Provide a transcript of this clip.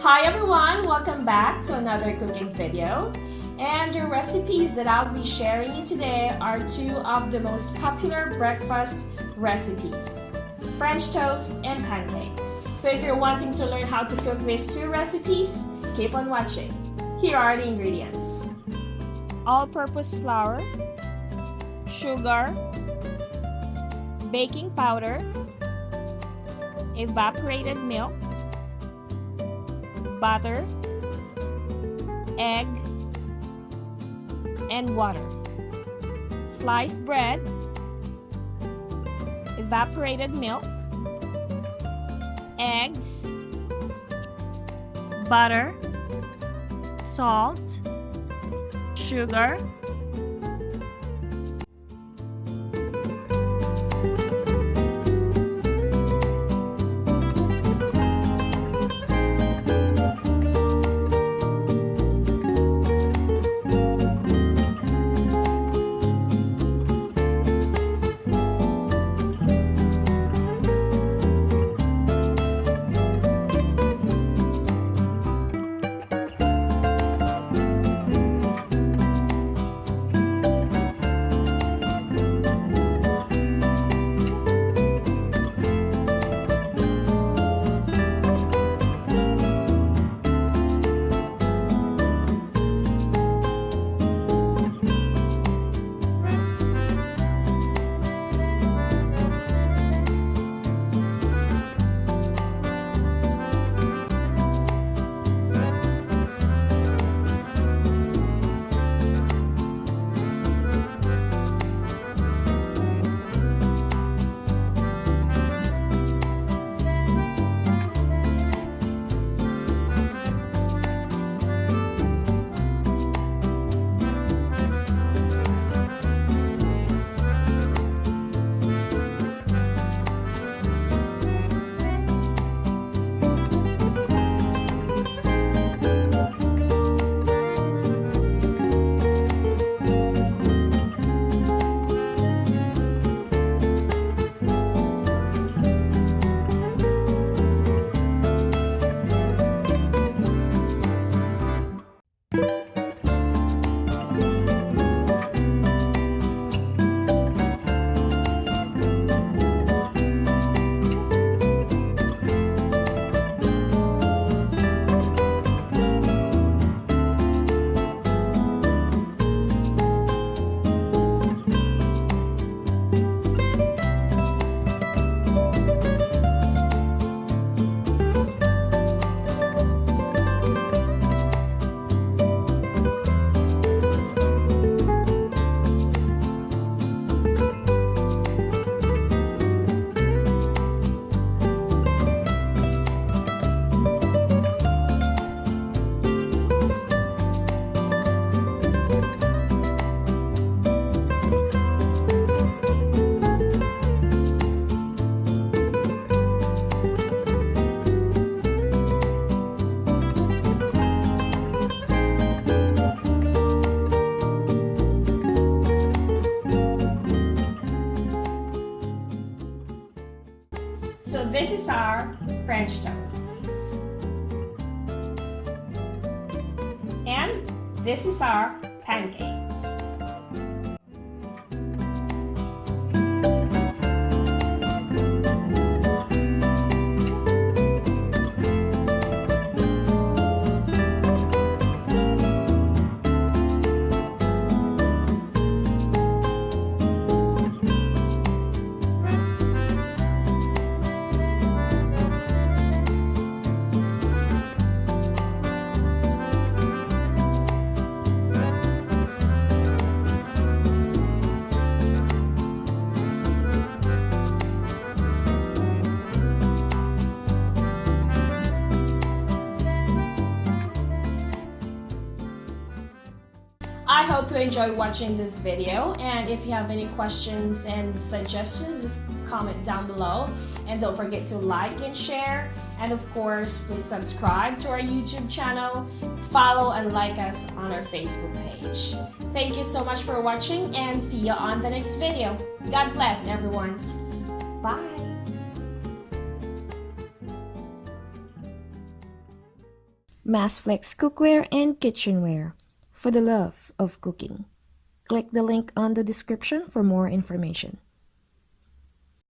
Hi everyone! Welcome back to another cooking video. And the recipes that I'll be sharing you today are two of the most popular breakfast recipes: French toast and pancakes. So if you're wanting to learn how to cook these two recipes, keep on watching. Here are the ingredients: all-purpose flour, sugar, baking powder, evaporated milk, butter, egg, and water. Sliced bread, evaporated milk, eggs, butter, salt, sugar, So this is our French toast. And this is our pancakes. I hope you enjoyed watching this video, and if you have any questions and suggestions, just comment down below, and don't forget to like and share, and of course please subscribe to our YouTube channel, follow and like us on our Facebook page. Thank you so much for watching, and see you on the next video. God bless everyone. Bye. Massflex cookware and kitchenware for the love of cooking. Click the link on the description for more information.